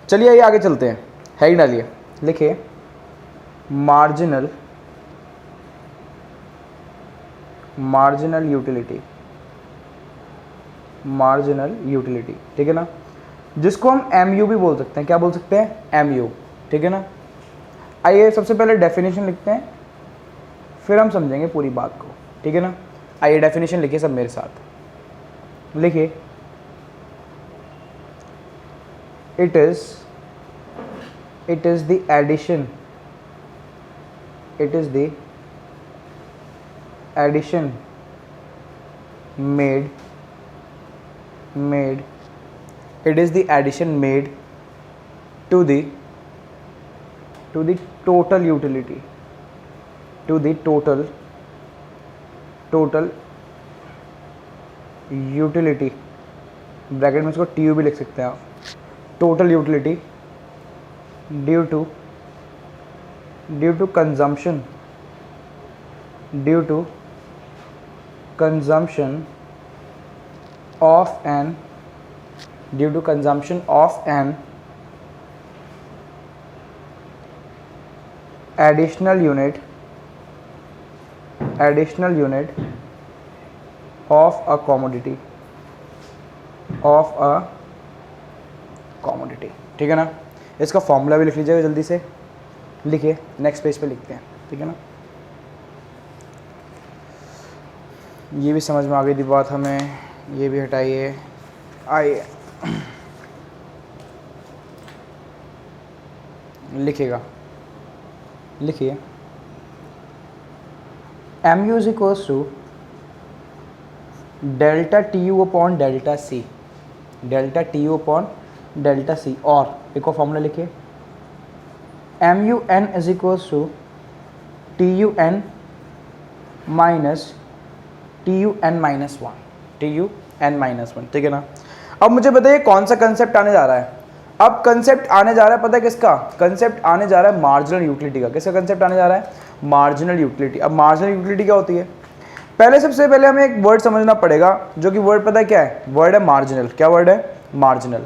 चलिए आइए आगे चलते हैं, हेडिंग डालिए, लिखिए मार्जिनल यूटिलिटी, मार्जिनल यूटिलिटी, ठीक है ना, जिसको हम MU भी बोल सकते हैं। क्या बोल सकते हैं? MU, ठीक है ना। आइए सबसे पहले डेफिनेशन लिखते हैं, फिर हम समझेंगे पूरी बात को, ठीक है ना। आइए डेफिनेशन लिखिए सब मेरे साथ, लिखिए it is the addition, it is the addition made it is the addition made to the total utility, to the total utility, bracket में इसको TU भी लिख सकते हैं आप, total utility due to consumption of an additional unit of a commodity, ठीक है ना। इसका फॉर्मूला भी लिख लीजिएगा जल्दी से, लिखिए नेक्स्ट पेज पे लिखते हैं, ठीक है ना। ये भी समझ में आ गई थी बात हमें, ये भी हटाइए। आइए लिखिएगा, लिखिए MU is equals to delta TU upon delta C, delta TU upon delta C, और एक और फॉर्मूला लिखिए MUN is equals to TUN minus TUN minus 1, ठीक है ना। अब मुझे बताइए कौन सा कंसेप्ट आने जा रहा है। अब कंसेप्ट आने जा रहा है, पता है किसका? कंसेप्ट आने जा रहा है मार्जिनल यूटिलिटी का। किसका कंसेप्ट आने जा रहा है? Marginal utility. अब मार्जिनल यूटिलिटी क्या होती है? पहले सबसे पहले हमें एक वर्ड समझना पड़ेगा, जो कि वर्ड पता है क्या है? वर्ड है मार्जिनल। क्या वर्ड है? मार्जिनल।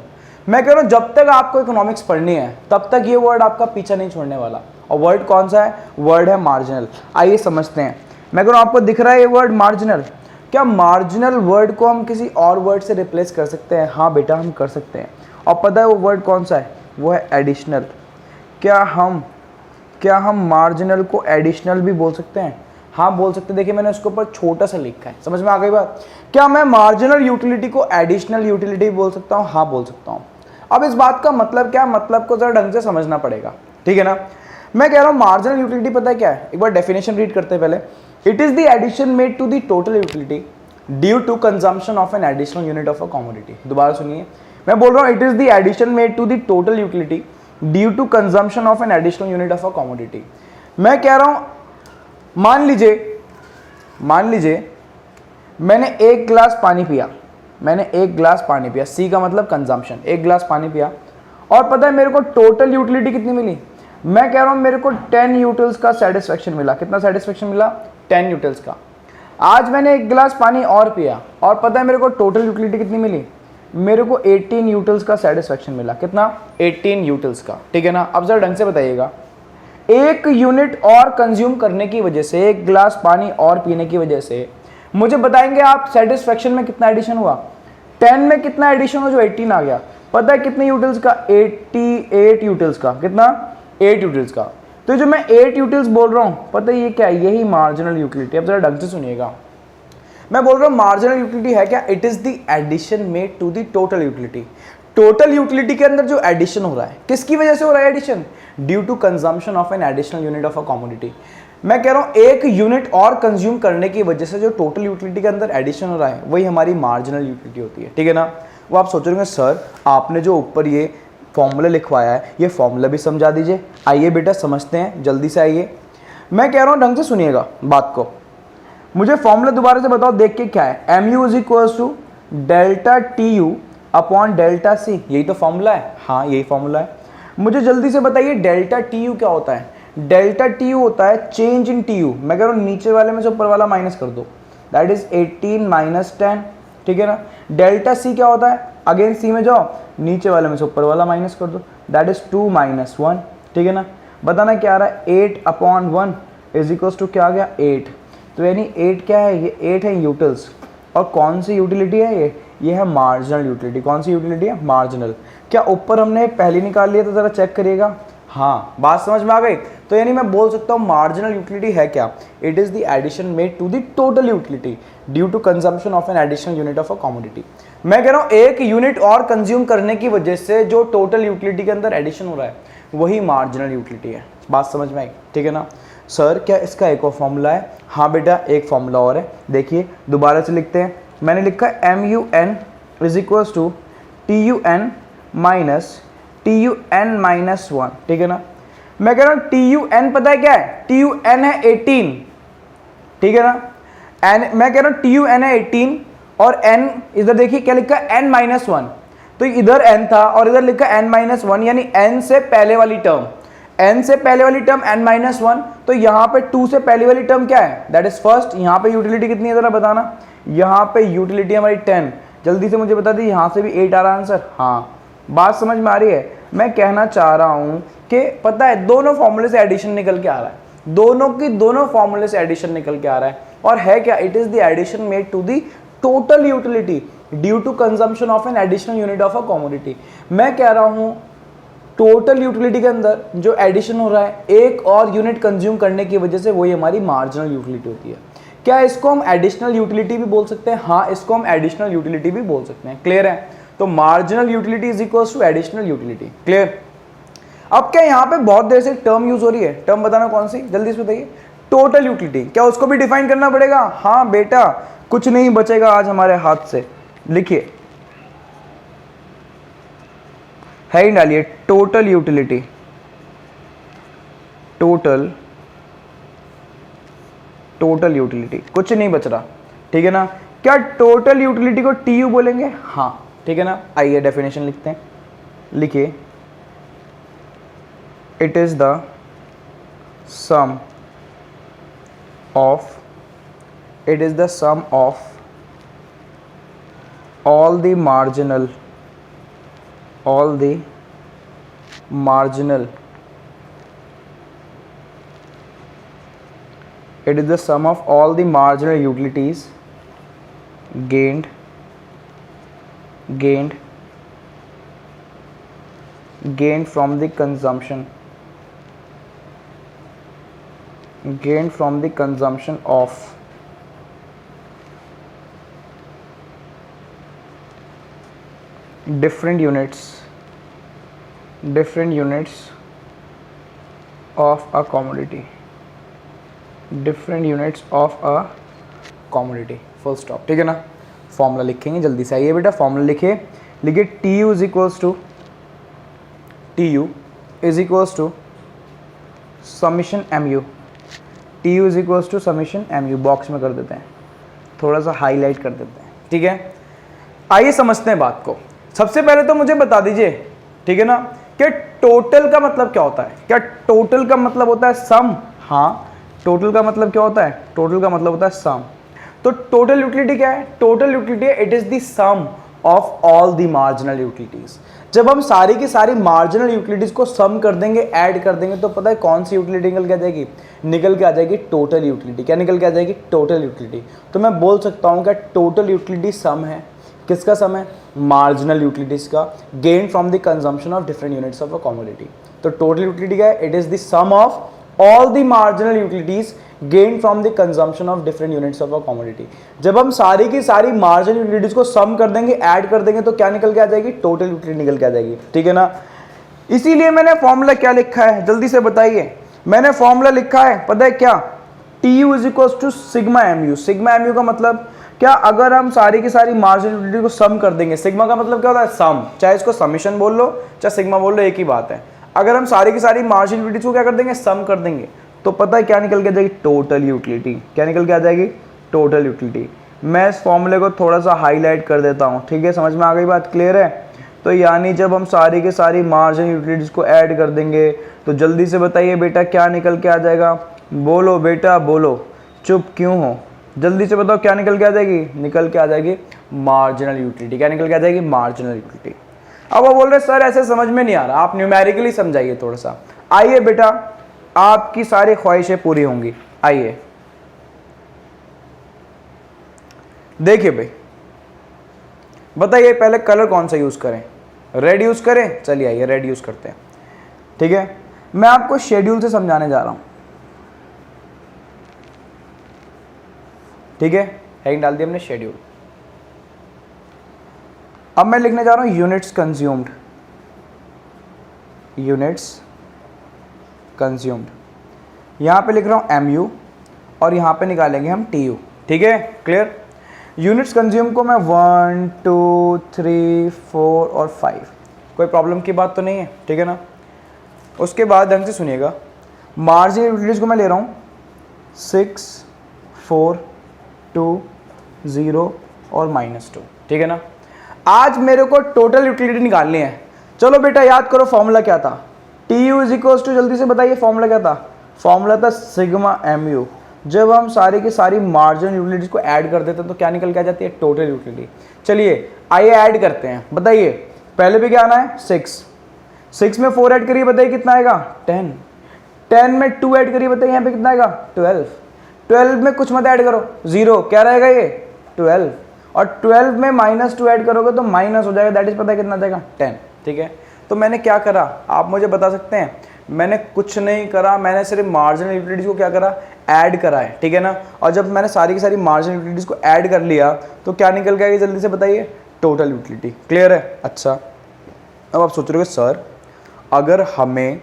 मैं कह रहा हूं जब तक आपको इकोनॉमिक्स पढ़नी है तब तक ये वर्ड आपका पीछा नहीं छोड़ने वाला। और वर्ड कौन सा है? वर्ड है मार्जिनल। आइए समझते हैं। मैं कह रहा हूं आपको दिख रहा है ये वर्ड मार्जिनल। क्या मार्जिनल वर्ड को हम किसी और वर्ड से रिप्लेस कर सकते हैं? हाँ बेटा हम कर सकते हैं। और पता है वो वर्ड कौन सा है? वो है एडिशनल। क्या हम मार्जिनल को एडिशनल भी बोल सकते हैं? हाँ बोल सकते हैं। देखिए मैंने उसके ऊपर छोटा सा लिखा है, समझ में आ गई बात? क्या मैं मार्जिनल यूटिलिटी को एडिशनल यूटिलिटी बोल सकता हूँ? हाँ बोल सकता हूँ। अब इस बात का मतलब क्या? मतलब को जरा ढंग से समझना पड़ेगा, ठीक है ना। मैं कह रहा हूँ मार्जिनल यूटिलिटी पता है क्या है? एक बार डेफिनेशन रीड करते हैं पहले। It is the addition made to the total utility due to consumption of an additional unit of a commodity. दोबारा सुनिए, मैं बोल रहा हूँ it is the addition made to the total utility due to consumption of an additional unit of a commodity. मैं कह रहा हूँ मान लीजिए मैंने एक गिलास पानी पिया, सी का मतलब कंजम्पशन, एक गिलास पानी पिया, और पता है मेरे को टोटल यूटिलिटी कितनी मिली? मैं कह रहा हूं मेरे को 10 यूटिल्स का सेटिस्फेक्शन मिला। कितना सेटिस्फेक्शन मिला? 10 यूटिल्स का। आज मैंने एक गिलास पानी और पिया, और पता है मेरे को टोटल यूटिलिटी कितनी मिली? मेरे को 18 यूटिल्स का सेटिस्फेक्शन मिला। कितना? 18 यूटिल्स का, ठीक है ना। अब जरा ढंग से बताइएगा, एक यूनिट और कंज्यूम करने की वजह से, एक गिलास पानी और पीने की वजह से, मुझे बताएंगे आप सेटिस्फेक्शन में कितना एडिशन हुआ? 10 में कितना एडिशन हुआ जो 18 आ गया? पता है कितने यूटिल्स का? 88 यूटिल्स का। कितना? 8 यूटिल्स का। तो जो मैं 8 यूटिल्स बोल रहा हूं, पता है ये क्या है? यही मार्जिनल यूटिलिटी। अब जरा ढंग से सुनिएगा, मैं बोल रहा हूं मार्जिनल यूटिलिटी है क्या? It is the addition made to the total utility. Total utility के अंदर जो एडिशन हो रहा है, किसकी वजह से हो रहा है addition? Due to consumption of an additional unit of a commodity. मैं कह रहा हूं एक यूनिट और कंज्यूम करने की वजह से जो टोटल यूटिलिटी के अंदर एडिशन हो रहा है वही हमारी मार्जिनल यूटिलिटी होती है, ठीक है ना। वो आप सोच रहे होंगे सर आपने जो ऊपर ये फॉर्मूला लिखवाया है, ये फॉर्मूला भी समझा दीजिए। आइए बेटा समझते हैं, जल्दी से आइए। मैं कह रहा हूं ढंग से सुनिएगा बात को। मुझे फॉर्मूला दोबारा से बताओ देख के क्या है? MU is equals to delta TU upon delta C। यही तो फॉर्मूला है। हाँ यही फॉर्मूला है। मुझे जल्दी से बताइए डेल्टा TU क्या होता है? डेल्टा TU होता है चेंज इन TU। मैं कह रहा हूँ नीचे वाले में से ऊपर वाला माइनस कर दो, दैट इज 18 माइनस 10, ठीक है ना। डेल्टा C क्या होता है? अगेन C में जाओ, नीचे वाले में से ऊपर वाला माइनस कर दो, दैट इज 2 माइनस 1, ठीक है ना। बताना क्या आ रहा है, 8/1 इज इक्वल्स टू क्या आ गया 8। तो यानी 8 क्या है, ये 8 है यूटिल्स। और कौन सी यूटिलिटी है ये है मार्जिनल यूटिलिटी। कौन सी यूटिलिटी है, मार्जिनल। क्या ऊपर हमने पहले निकाल लिया, तो ज़रा चेक करिएगा। हाँ, बात समझ में आ गई। तो यानी मैं बोल सकता हूँ मार्जिनल यूटिलिटी है क्या, it is the addition made to the total utility due to consumption of an additional unit of a commodity. मैं कह रहा हूँ एक यूनिट और कंज्यूम करने की वजह से जो टोटल यूटिलिटी के अंदर एडिशन हो रहा है वही मार्जिनल यूटिलिटी है। बात समझ में आई, ठीक है ना। सर क्या इसका एक और फॉर्मूला है, हाँ बेटा एक फॉर्मूला और है। देखिए दोबारा से लिखते हैं, मैंने लिखा है MUN is equals to TUN minus TUN-1, ठीक है ना। मैं कह रहा हूँ TUN पता है क्या है, TUN है 18, ठीक है ना। एन मैं कह रहा हूँ TUN है 18 और n इधर देखिए क्या लिखा है n-1, तो इधर n था और इधर लिखा n-1, यानी n से पहले वाली टर्म, n से पहले वाली टर्म n-1, तो यहाँ पे 2 से पहले वाली टर्म क्या है, दैट इज फर्स्ट। यहाँ पे यूटिलिटी कितनी है जरा बताना, यहाँ पे यूटिलिटी हमारी 10। जल्दी से मुझे बता दी, यहाँ से भी 8 आ रहा आंसर। हाँ, बात समझ में आ रही है। मैं कहना चाह रहा हूँ कि पता है दोनों फॉर्मूले से एडिशन निकल के आ रहा है, दोनों फॉर्मूले से एडिशन निकल के आ रहा है। और है क्या, it is the addition made to the total utility due to consumption of an additional unit of a commodity. मैं कह रहा हूँ टोटल यूटिलिटी के अंदर जो एडिशन हो रहा है एक और यूनिट कंज्यूम करने की वजह से वही हमारी मार्जिनल यूटिलिटी होती है। क्या इसको हम एडिशनल यूटिलिटी भी बोल सकते हैं, हाँ इसको हम एडिशनल यूटिलिटी भी बोल सकते हैं। क्लियर है, तो marginal utility is equals to additional utility. Clear. अब क्या यहाँ पे बहुत देर से टर्म यूज हो रही है, टर्म बताना कौन सी, जल्दी से बताइए। टोटल यूटिलिटी, क्या उसको भी डिफाइन करना पड़ेगा, हाँ बेटा कुछ नहीं बचेगा आज हमारे हाथ से। लिखिए, है ही डालिए, टोटल यूटिलिटी, टोटल यूटिलिटी, कुछ नहीं बच रहा, ठीक है ना। क्या टोटल यूटिलिटी को TU बोलेंगे, हाँ ठीक है ना। आइए डेफिनेशन लिखते हैं, लिखिए, it is the sum of all the marginal it is the sum of all the marginal utilities gained from the consumption of different units of a commodity, full stop, ठीक है ना। फॉर्मूला लिखेंगे, जल्दी से आइए बेटा फॉर्मूला लिखिए। TU is equals to summation MU, TU is equals to summation MU, box में कर देते हैं, थोड़ा सा हाईलाइट कर देते हैं, ठीक है। आइए समझते हैं बात को। सबसे पहले तो मुझे बता दीजिए, ठीक है ना, कि टोटल का मतलब क्या होता है। क्या टोटल का मतलब होता है सम, हाँ टोटल का मतलब क्या होता है, टोटल का मतलब होता है सम। तो टोटल यूटिलिटी क्या है, total utility it is the sum of all the marginal utilities. जब हम सारी की सारी मार्जिनल यूटिलिटीज को सम कर देंगे, ऐड कर देंगे, तो पता है कौन सी यूटिलिटी निकल के आ जाएगी, निकल के आ जाएगी टोटल यूटिलिटी। क्या निकल के आ जाएगी, टोटल यूटिलिटी। तो मैं बोल सकता हूँ कि टोटल यूटिलिटी सम है, किसका सम है, मार्जिनल यूटिलिटीज का, gain from the consumption of different units of a commodity. तो टोटल यूटिलिटी क्या है, it is the sum of all the marginal utilities gain from the consumption of different units of a commodity. जब हम सारी की सारी marginal utilities को सम कर देंगे, ऐड कर देंगे, तो क्या निकल के आ जाएगी, टोटल यूटिलिटी निकल के आ जाएगी, ठीक है ना। इसीलिए मैंने फॉर्मूला क्या लिखा है, जल्दी से बताइए। मैंने फॉर्मूला लिखा है, पता है क्या, TU is equal to sigma MU। Sigma MU का मतलब क्या, अगर हम सारी की सारी मार्जिनल यूटिलिटी को सम कर देंगे, सिग्मा का मतलब क्या होता है, सम, चाहे इसको समीशन बोल लो चाहे सिग्मा बोल लो, एक ही बात है। अगर हम सारी की सारी मार्जिनल यूटिलिटी को क्या कर देंगे, सम कर देंगे, तो पता है क्या निकल के आ जाएगी, टोटल यूटिलिटी। क्या निकल के आ जाएगी, टोटल यूटिलिटी। मैं इस फॉर्मूले को थोड़ा सा हाईलाइट कर देता हूँ, ठीक है, समझ में आ गई बात, क्लियर है। तो यानी जब हम सारी की सारी मार्जिनल यूटिलिटीज को ऐड कर देंगे, तो जल्दी से बताइए बेटा क्या निकल के आ जाएगा, बोलो बेटा बोलो, चुप क्यों हो, जल्दी से बताओ क्या निकल के आ जाएगी, निकल के आ जाएगी मार्जिनल यूटिलिटी। क्या निकल के आ जाएगी, मार्जिनल यूटिलिटी। अब वो बोल रहे सर ऐसे समझ में नहीं आ रहा, आप न्यूमेरिकली समझाइए थोड़ा सा। आइए बेटा, आपकी सारी ख्वाहिशें पूरी होंगी। आइए देखिए भाई, बताइए पहले कलर कौन सा यूज करें, रेड यूज करें? चलिए आइए रेड यूज करते हैं। ठीक है, मैं आपको शेड्यूल से समझाने जा रहा हूं। ठीक है, हेडिंग डाल दी हमने शेड्यूल। अब मैं लिखने जा रहा हूं यूनिट्स कंज्यूम्ड, यूनिट्स कंज्यूम्ड। यहां पे लिख रहा हूं MU और यहां पे निकालेंगे हम TU। ठीक है, क्लियर? यूनिट्स कंज्यूम को मैं 1 2 3 4 और 5, कोई प्रॉब्लम की बात तो नहीं है, ठीक है ना? उसके बाद ढंग से सुनिएगा, मार्जिनल यूटिलिटीज को मैं ले रहा हूँ 6 4 2 0 और -2, ठीक है ना? आज मेरे को टोटल यूटिलिटी निकालनी है। चलो बेटा याद करो फॉर्मूला क्या था, TU इज इक्वल्स टू, जल्दी से बताइए फॉर्मूला क्या था? फॉर्मूला था सिग्मा MU। जब हम सारी की सारी मार्जिनल यूटिलिटीज को ऐड कर देते हैं तो क्या निकल के आ जाती है? Total utility. चलिए आइए ऐड करते हैं, बताइए पहले भी क्या आना है? 6 में 4 ऐड करिए, बताइए कितना आएगा? 10 में 2 ऐड करिए, बताइए यहाँ पे कितना आएगा? 12 में कुछ मत ऐड करो, 0, क्या रहेगा ये? 12, और 12 में -2 ऐड करोगे तो माइनस हो जाएगा, दैट इज पता है कितना जाएगा? 10। ठीक है, तो मैंने क्या करा, आप मुझे बता सकते हैं? मैंने कुछ नहीं करा, मैंने सिर्फ मार्जिनल यूटिलिटीज को क्या करा? ऐड करा है, ठीक है ना? और जब मैंने सारी की सारी मार्जिनल यूटिलिटीज को ऐड कर लिया तो क्या निकल गया? जल्दी से बताइए, टोटल यूटिलिटी। क्लियर है? अच्छा, अब आप सोच रहे हो सर अगर हमें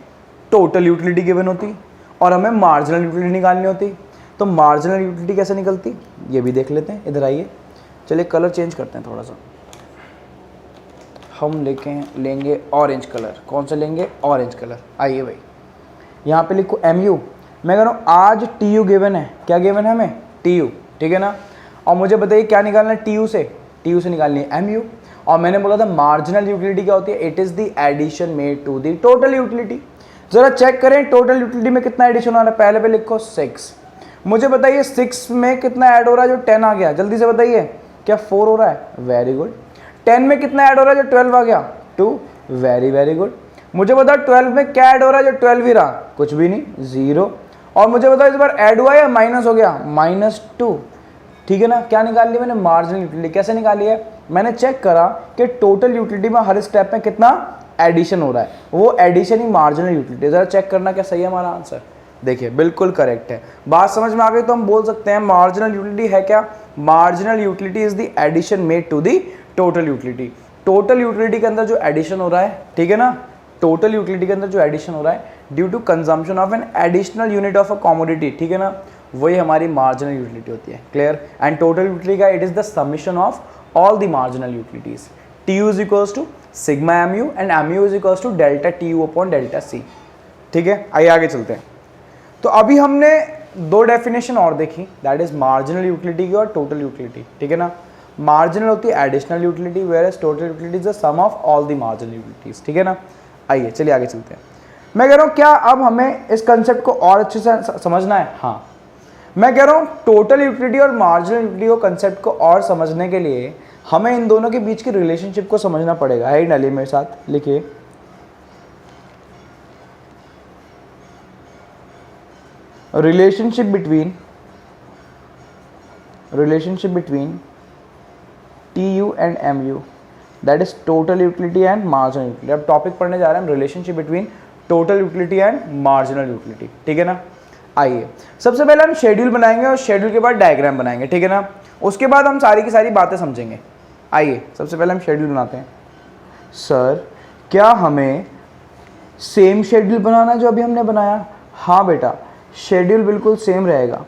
टोटल यूटिलिटी गिवन होती और हमें मार्जिनल यूटिलिटी निकालनी होती तो मार्जिनल यूटिलिटी कैसे निकलती, ये भी देख लेते हैं। इधर आइए, चलिए कलर चेंज करते हैं थोड़ा सा, हम लेंगे ऑरेंज कलर। कौन सा लेंगे? Orange colour. आइए भाई, यहाँ पे लिखो MU। मैं कह रहा हूँ आज TU गिवन है, क्या गिवन है हमें? TU, ठीक है ना? और मुझे बताइए क्या निकालना है TU से? TU से निकालनी है MU। और मैंने बोला था मार्जिनल यूटिलिटी क्या होती है? It is the addition made to the total utility. जरा चेक करें टोटल यूटिलिटी में कितना एडिशन हो रहा है। पहले पे लिखो 6, मुझे बताइए 6 में कितना ऐड हो रहा है जो 10 आ गया? जल्दी से बताइए, क्या 4 हो रहा है? Very good. 10 में कितना ऐड हो रहा है जो 12 आ गया? 2, वेरी वेरी गुड। मुझे बताओ 12 में क्या ऐड हो रहा है जो 12 ही रहा? कुछ भी नहीं, 0। और मुझे बताओ इस बार ऐड हुआ या माइनस हो गया? -2, ठीक है ना? क्या निकाल ली मैंने? Marginal utility. कैसे निकाली है? मैंने चेक करा कि टोटल यूटिलिटी में हर स्टेप में कितना एडिशन हो रहा है, वो एडिशन ही मार्जिनल यूटिलिटी। जरा चेक करना क्या सही है हमारा आंसर। देखिए बिल्कुल करेक्ट है। बात समझ में आ गई तो हम बोल सकते हैं मार्जिनल यूटिलिटी है क्या? Marginal utility is the addition made to the total utility. Total utility के अंदर जो एडिशन हो रहा है, ठीक है ना, टोटल यूटिलिटी के अंदर जो एडिशन हो रहा है due to consumption of an additional unit of a commodity, ठीक है ना, वही हमारी मार्जिनल यूटिलिटी होती है। क्लियर? एंड टोटल यूटिलिटी का it is the summation of all the marginal utilities. TU is equals to sigma MU and MU is equals to delta TU upon delta C. ठीक है, आइए आगे चलते हैं। तो अभी हमने दो डेफिनेशन और देखी, दैट इज मार्जिनल यूटिलिटी की और टोटल यूटिलिटी, ठीक है ना? मार्जिनल होती है additional utility, whereas total utility is the sum of all the marginal utilities, ठीक है ना? आइए चलिए आगे चलते हैं। मैं कह रहा हूँ क्या अब हमें इस कंसेप्ट को और अच्छे से समझना है? हाँ, मैं कह रहा हूँ टोटल यूटिलिटी और मार्जिनल यूटिलिटी को कंसेप्ट को और समझने के लिए हमें इन दोनों के बीच की रिलेशनशिप को समझना पड़ेगा। है डालिए मेरे साथ, लिखिए relationship between TU and MU, that is total utility and marginal utility. अब टॉपिक पढ़ने जा रहे हैं हम relationship between total utility and marginal utility, ठीक है ना? आइए सबसे पहले हम शेड्यूल बनाएंगे और शेड्यूल के बाद डायग्राम बनाएंगे, ठीक है ना? उसके बाद हम सारी की सारी बातें समझेंगे। आइए सबसे पहले हम शेड्यूल बनाते हैं। सर क्या हमें सेम शेड्यूल बनाना है जो अभी हमने बनाया? हाँ बेटा, शेड्यूल बिल्कुल सेम रहेगा।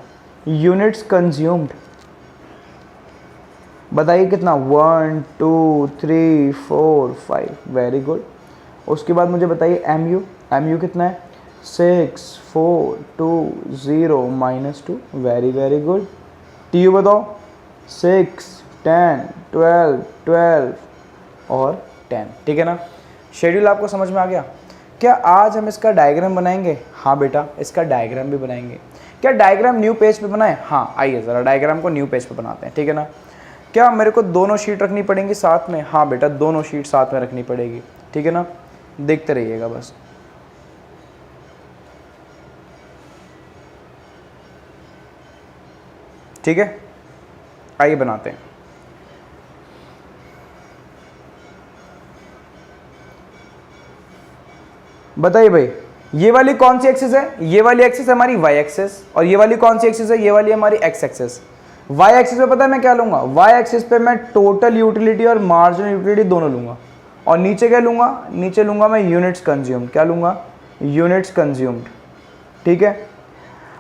यूनिट्स कंज्यूम्ड, बताइए कितना? 1 2 3 4 5, वेरी गुड। उसके बाद मुझे बताइए MU कितना है? 6 4 2 0 -2, वेरी वेरी गुड। TU बताओ? 6 10 12 12 और 10, ठीक है ना? शेड्यूल आपको समझ में आ गया? क्या आज हम इसका डायग्राम बनाएंगे? हाँ बेटा, इसका डायग्राम भी बनाएंगे। क्या डायग्राम न्यू पेज पे बनाए? हाँ, आइए ज़रा डायग्राम को न्यू पेज पे बनाते हैं, ठीक है ना? क्या मेरे को दोनों शीट रखनी पड़ेंगी साथ में? हाँ बेटा, दोनों शीट साथ में रखनी पड़ेगी, ठीक है ना। देखते रहिएगा बस। ठीक है, आइए बनाते हैं। बताइए भाई, ये वाली कौन सी एक्सिस है? ये वाली एक्सिस हमारी वाई एक्सिस, और ये वाली कौन सी एक्सिस है? ये वाली हमारी एक्स एक्सिस। वाई एक्सिस पे पता है मैं क्या लूंगा? वाई एक्सिस पे मैं टोटल यूटिलिटी और मार्जिनल यूटिलिटी दोनों लूंगा, और नीचे क्या लूंगा? नीचे लूंगा मैं यूनिट्स कंज्यूम्ड। क्या लूंगा? यूनिट्स कंज्यूम्ड, ठीक है।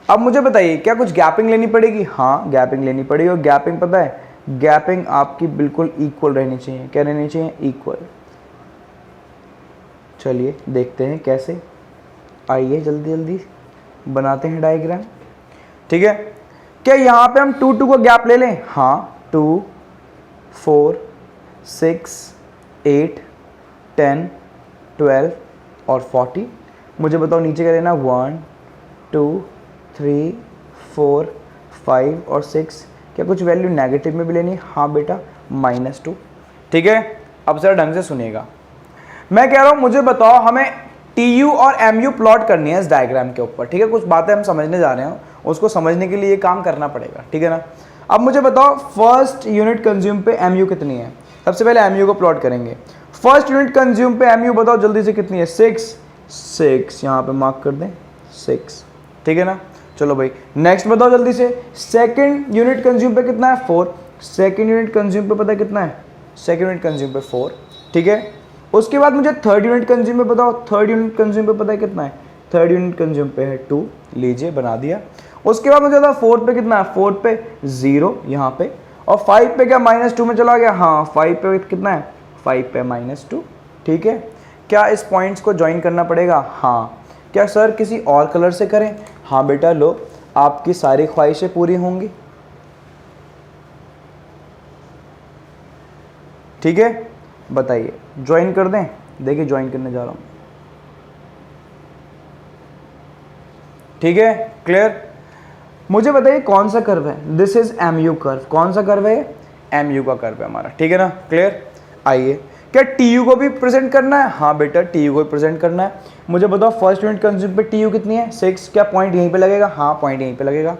अब मुझे बताइए, क्या कुछ गैपिंग लेनी पड़ेगी? हाँ, गैपिंग लेनी पड़ेगी, और गैपिंग पता है, गैपिंग आपकी बिल्कुल इक्वल रहनी चाहिए। क्या रहनी चाहिए? इक्वल। चलिए देखते हैं कैसे। आइए जल्दी जल्दी बनाते हैं डायग्राम, ठीक है। क्या यहाँ पे हम 2 2 को गैप ले लें? हाँ, 2 4 6 8 10 12 और 40। मुझे बताओ नीचे क्या लेना? 1 2 3 4 5 और 6। क्या कुछ वैल्यू नेगेटिव में भी लेनी? हाँ बेटा, -2, ठीक है। अब जरा ढंग से सुनिएगा, मैं कह रहा हूं मुझे बताओ, हमें TU और MU प्लॉट करनी है इस डायग्राम के ऊपर, ठीक है। कुछ बातें हम समझने जा रहे हैं, उसको समझने के लिए ये काम करना पड़ेगा, ठीक है ना। अब मुझे बताओ, फर्स्ट यूनिट कंज्यूम पे MU कितनी है? सबसे पहले MU को प्लॉट करेंगे। फर्स्ट यूनिट कंज्यूम पे MU बताओ जल्दी से कितनी है? 6 यहाँ पे मार्क कर दें, 6, ठीक है ना। चलो भाई नेक्स्ट बताओ जल्दी से, सेकेंड यूनिट कंज्यूम पे कितना है? 4। सेकेंड यूनिट कंज्यूम पे पता है कितना है? सेकेंड यूनिट कंज्यूम पे 4, ठीक है। उसके बाद मुझे थर्ड यूनिट कंज्यूम पे बताओ, थर्ड यूनिट कंज्यूम पे पता है कितना है? थर्ड यूनिट कंज्यूम पे है 2, लीजिए बना दिया। उसके बाद मुझे बताओ फोर्थ पे कितना है? फोर्थ पे 0 यहाँ पे, और 5 पे क्या -2 में चला गया? हाँ, 5 पे कितना है? 5 पे -2, ठीक है। क्या इस पॉइंट्स को ज्वाइन करना पड़ेगा? हाँ। क्या सर किसी और कलर से करें? हाँ बेटा, लो, आपकी सारी ख्वाहिशें पूरी होंगी, ठीक है। बताइए, ज्वाइन कर दें? देखिए ज्वाइन करने जा रहा हूं, ठीक है, क्लियर। मुझे बताइए कौन सा कर्व है? This is MU curve. कौन सा कर्व है? MU का कर्व है हमारा, ठीक है ना, क्लियर। आइए, क्या TU को भी प्रेजेंट करना है? हाँ बेटा, TU को भी प्रेजेंट करना है। मुझे बताओ फर्स्ट यूनिट कंज्यूम पे TU कितनी है? 6। क्या पॉइंट यहीं पे लगेगा? हाँ, पॉइंट यहीं पे लगेगा।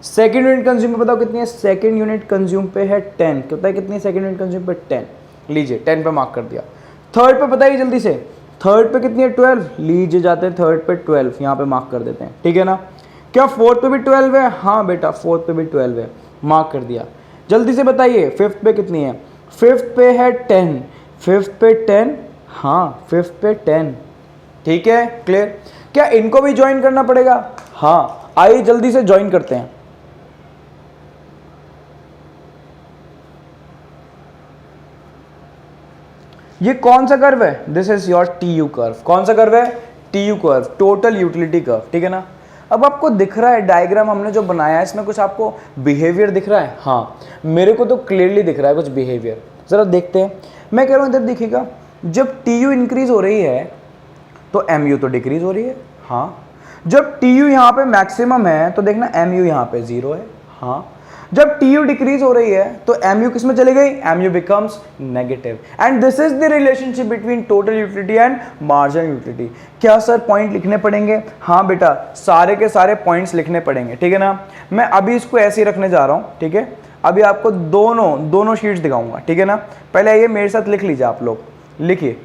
सेकंड यूनिट कंज्यूम पे बताओ कितनी है? सेकंड यूनिट कंज्यूम पे है 10। कितना है? कितनी है सेकंड यूनिट कंज्यूम पे? 10, लीजिए 10 पे मार्क कर दिया। थर्ड पे बताइए जल्दी से, थर्ड पे कितनी है? 12, लीजिए जाते हैं थर्ड पे 12, यहाँ पे मार्क कर देते हैं, ठीक है ना। क्या फोर्थ पे भी 12 है? हाँ बेटा, फोर्थ पे भी 12 है, मार्क कर दिया। जल्दी से बताइए फिफ्थ पे कितनी है? फिफ्थ पे है 10, फिफ्थ पे 10, हाँ फिफ्थ पे 10, ठीक है, क्लियर। क्या इनको भी ज्वाइन करना पड़ेगा? हाँ, आइए जल्दी से ज्वाइन करते हैं। ये कौन सा कर्व है? This is your TU curve. कौन सा कर्व है? TU curve, total utility curve, ठीक है ना। अब आपको दिख रहा है डायग्राम हमने जो बनाया है, इसमें कुछ आपको बिहेवियर दिख रहा है? हाँ, मेरे को तो क्लियरली दिख रहा है कुछ बिहेवियर, जरा देखते हैं। मैं कह रहा हूं इधर देखिएगा, जब TU इंक्रीज हो रही है तो MU तो डिक्रीज हो रही है। हाँ, जब TU यहाँ पे मैक्सिमम है तो देखना MU यहाँ पे 0 है। हाँ, जब TU डिक्रीज हो रही है तो MU किस में चली गई? MU becomes negative, and this is the relationship between total utility and marginal utility. क्या सर पॉइंट लिखने पड़ेंगे? हाँ बेटा, सारे के सारे पॉइंट्स लिखने पड़ेंगे, ठीक है ना। मैं अभी इसको ऐसे ही रखने जा रहा हूँ, ठीक है। अभी आपको दोनों शीट्स दिखाऊंगा, ठीक है ना। पहले ये मेरे साथ लिख लीजिए, आप लोग लिखिए,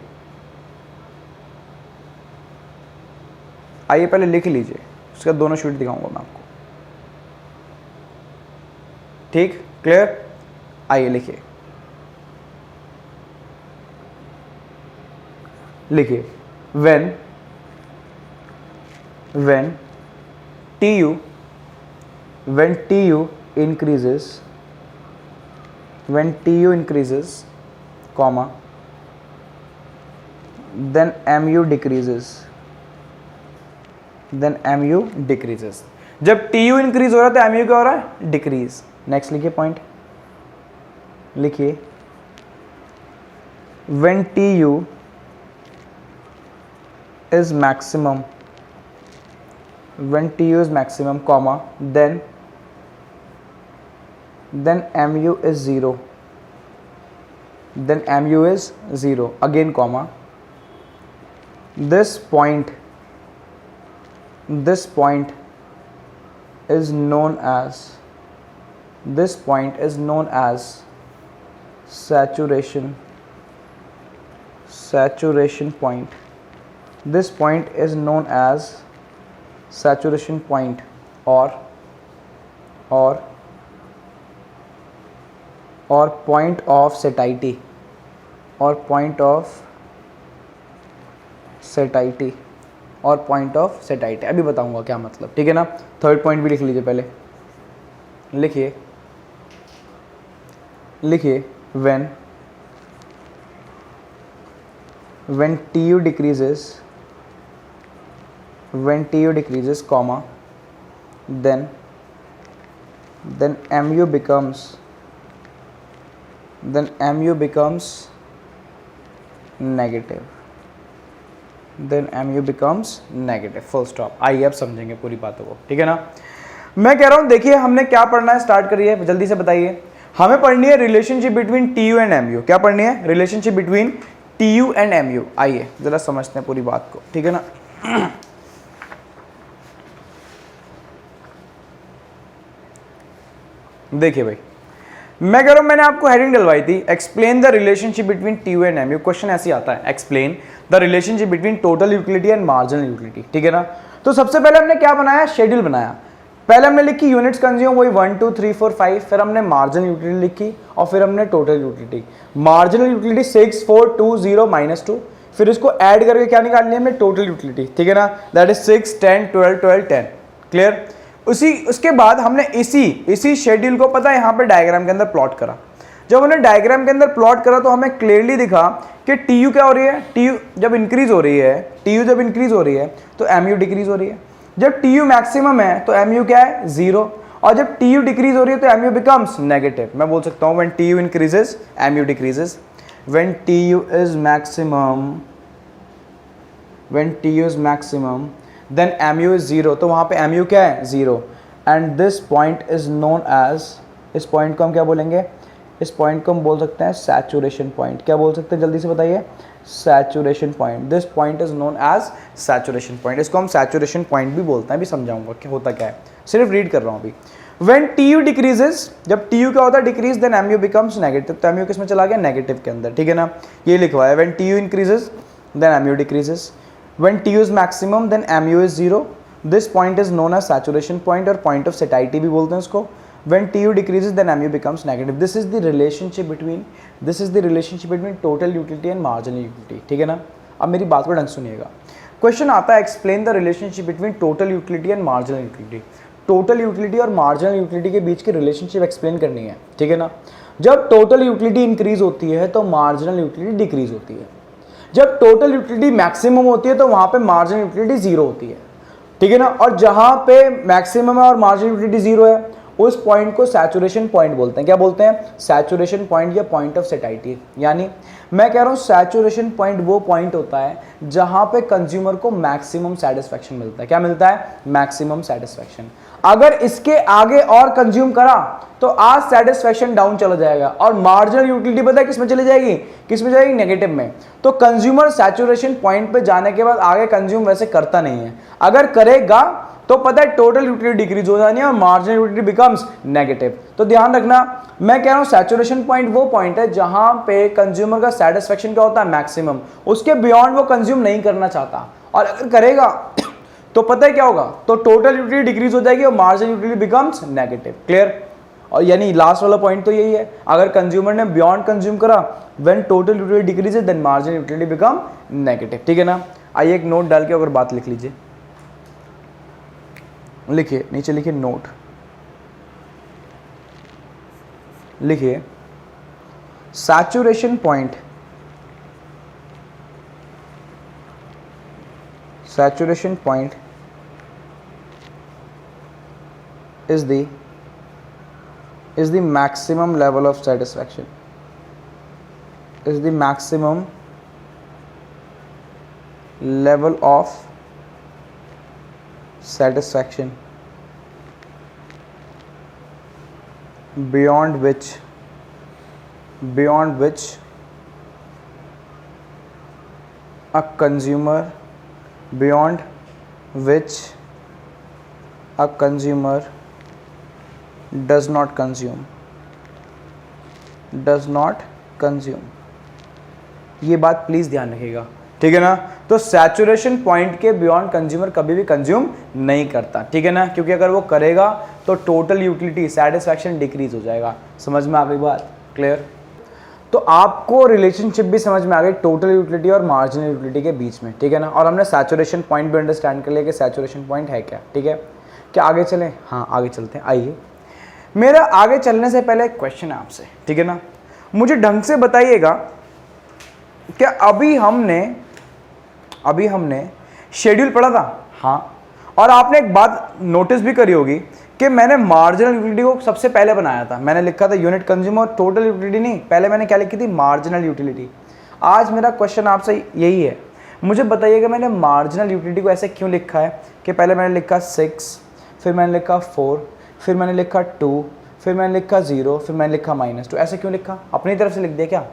आइए पहले लिख लीजिए, उसके बाद दोनों शीट दिखाऊंगा मैं आपको, ठीक, क्लियर। आइए लिखिए, लिखिए, when TU increases, comma, then MU decreases, जब TU इंक्रीज हो रहा है तो MU क्या हो रहा है? डिक्रीज। नेक्स्ट लिखिए पॉइंट, लिखिए, when TU is maximum, comma, then MU is 0, then mu is 0, again comma, this point is known as saturation point. This point is known as saturation point or point of satiety, or point of satiety. अभी बताऊंगा क्या मतलब, ठीक है ना। Third point भी लिख लीजिए पहले, लिखिए when TU decreases comma, then mu becomes negative. Full stop. आइए अब समझेंगे पूरी बातों को, ठीक है ना। मैं कह रहा हूं देखिए हमने क्या पढ़ना है, स्टार्ट करिए जल्दी से बताइए। हमें पढ़नी है relationship between TU and MU. क्या पढ़नी है? Relationship between TU and MU. आइए जरा समझते हैं पूरी बात को, ठीक है ना। देखिए भाई, मैं कह रहा हूं मैंने आपको हेडिंग डलवाई थी, explain the relationship between TU and MU. Question ऐसे आता है, explain the relationship between total utility and marginal utility, ठीक है ना। तो सबसे पहले हमने क्या बनाया? शेड्यूल बनाया। पहले हमने लिखी यूनिट्स कंज्यूम, वही 1 2 3 4 5, फिर हमने मार्जिनल यूटिलिटी लिखी और फिर हमने टोटल यूटिलिटी। मार्जिनल यूटिलिटी 6 4 2 0 -2, फिर इसको ऐड करके क्या निकालनी है हमें? टोटल यूटिलिटी, ठीक है ना। That is 6 10 12 12 10। क्लियर? उसके बाद हमने इसी शेड्यूल को पता है यहाँ पे डायग्राम के अंदर प्लॉट करा। जब हमने डायग्राम के अंदर प्लॉट करा तो हमें क्लियरली दिखा कि टीयू क्या हो रही है, टीयू जब इंक्रीज हो रही है तो एमयू डिक्रीज हो रही है। जब टीयू मैक्सिमम है तो एमयू क्या है? 0, और जब टीयू डिक्रीज हो रही है तो एमयू बिकम्स नेगेटिव। मैं बोल सकता हूँ when TU increases MU decreases, when TU is maximum then mu is 0, तो वहाँ पे mu क्या है? 0। And this point is known as, इस पॉइंट को हम क्या बोलेंगे? इस पॉइंट को हम बोल सकते हैं सैचुरेशन पॉइंट। क्या बोल सकते हैं जल्दी से बताइए? Saturation point. This point is known as saturation point. इसको हम सैचुरेशन पॉइंट भी बोलते हैं, अभी समझाऊंगा क्या होता क्या है, सिर्फ रीड कर रहा हूँ अभी। व्हेन टीयू डिक्रीजेस, जब टीयू क्या होता है? Decrease, then MU becomes negative. तो एमयू किस में चला गया? नेगेटिव के अंदर, ठीक है ना। ये लिखवा है, when TU increases then MU decreases, when TU is maximum then mu is 0, this point is known as saturation point और point of satiety भी बोलते हैं इसको। when TU decreases then mu becomes negative. this is the relationship between total utility and marginal utility, ठीक है ना। अब मेरी बात को ढंग से सुनिएगा। क्वेश्चन आता है explain the relationship between total utility and marginal utility. Total utility और मार्जिनल यूटिलिटी के बीच की रिलेशनशिप एक्सप्लेन करनी है, ठीक है ना। जब टोटल यूटिलिटी इंक्रीज होती है तो मार्जिनल यूटिलिटी डिक्रीज होती है। जब टोटल यूटिलिटी मैक्सिमम होती है तो वहां पे मार्जिनल यूटिलिटी 0 होती है, ठीक है ना। और जहां पे मैक्सिमम है और मार्जिनल यूटिलिटी 0 है उस पॉइंट को सैचुरेशन पॉइंट बोलते हैं। क्या बोलते हैं? सैचुरेशन पॉइंट या पॉइंट ऑफ सैटिस्फैक्शन। यानी मैं कह रहा हूं सैचुरेशन पॉइंट वो पॉइंट होता है जहां पे कंज्यूमर को मैक्सिमम सेटिस्फैक्शन मिलता है। क्या मिलता है? Maximum satisfaction. अगर इसके आगे और कंज्यूम करा तो आज सेटिस्फैक्शन डाउन चला जाएगा और मार्जिनल यूटिलिटी पता है किस में चली जाएगी? किस में जाएगी? नेगेटिव में। तो कंज्यूमर सैचुरेशन पॉइंट पे जाने के बाद आगे कंज्यूम वैसे करता नहीं है। अगर करेगा तो पता है टोटल यूटिलिटी डिक्रीज हो जानी है और मार्जिनल यूटिलिटी बिकम्स नेगेटिव। तो ध्यान रखना, मैं कह रहा हूं सैचुरेशन पॉइंट वो पॉइंट है जहां पे कंज्यूमर का सेटिस्फैक्शन क्या होता है? मैक्सिमम। उसके बियॉन्ड वो कंज्यूम नहीं करना चाहता, और अगर करेगा तो पता है क्या होगा? तो टोटल यूटिलिटी डिक्रीज हो जाएगी और marginal utility becomes negative. Clear? और यानी लास्ट वाला पॉइंट तो यही है, अगर कंज्यूमर ने बियॉन्ड कंज्यूम करा when total utility decreases then marginal utility become negative, ठीक है ना। आइए एक नोट डाल के अगर बात लिख लीजिए, लिखिए नीचे लिखिए नोट, लिखिए saturation point is the maximum level of satisfaction, is the maximum level of satisfaction beyond which a consumer beyond which a consumer does not consume, ये बात प्लीज ध्यान रखिएगा, ठीक है ना। तो सैचुरेशन पॉइंट के बियॉन्ड कंज्यूमर कभी भी कंज्यूम नहीं करता, ठीक है ना, क्योंकि अगर वो करेगा तो टोटल यूटिलिटी सेटिस्फैक्शन डिक्रीज हो जाएगा। समझ में आ गई बात, क्लियर। तो आपको रिलेशनशिप भी समझ में आ गई टोटल यूटिलिटी और मार्जिनल यूटिलिटी के बीच में, ठीक है ना। और हमने सैचुरेशन पॉइंट भी अंडरस्टैंड कर लिया कि सैचुरेशन पॉइंट है क्या, ठीक है। क्या आगे चलें? हाँ आगे चलते हैं। आइए, मेरा आगे चलने से पहले एक क्वेश्चन है आपसे, ठीक है ना। मुझे ढंग से बताइएगा कि अभी हमने शेड्यूल पढ़ा था, हाँ, और आपने एक बात नोटिस भी करी होगी कि मैंने मार्जिनल यूटिलिटी को सबसे पहले बनाया था। मैंने लिखा था यूनिट कंज्यूमर, टोटल यूटिलिटी नहीं, पहले मैंने क्या लिखी थी? Marginal utility. आज मेरा क्वेश्चन आपसे यही है, मुझे बताइएगा मैंने मार्जिनल यूटिलिटी को ऐसे क्यों लिखा है कि पहले मैंने लिखा 6, फिर मैंने लिखा 4, फिर मैंने लिखा 2, फिर मैंने लिखा 0, फिर मैंने लिखा -2। ऐसे क्यों लिखा? अपनी तरफ से लिख दिया क्या?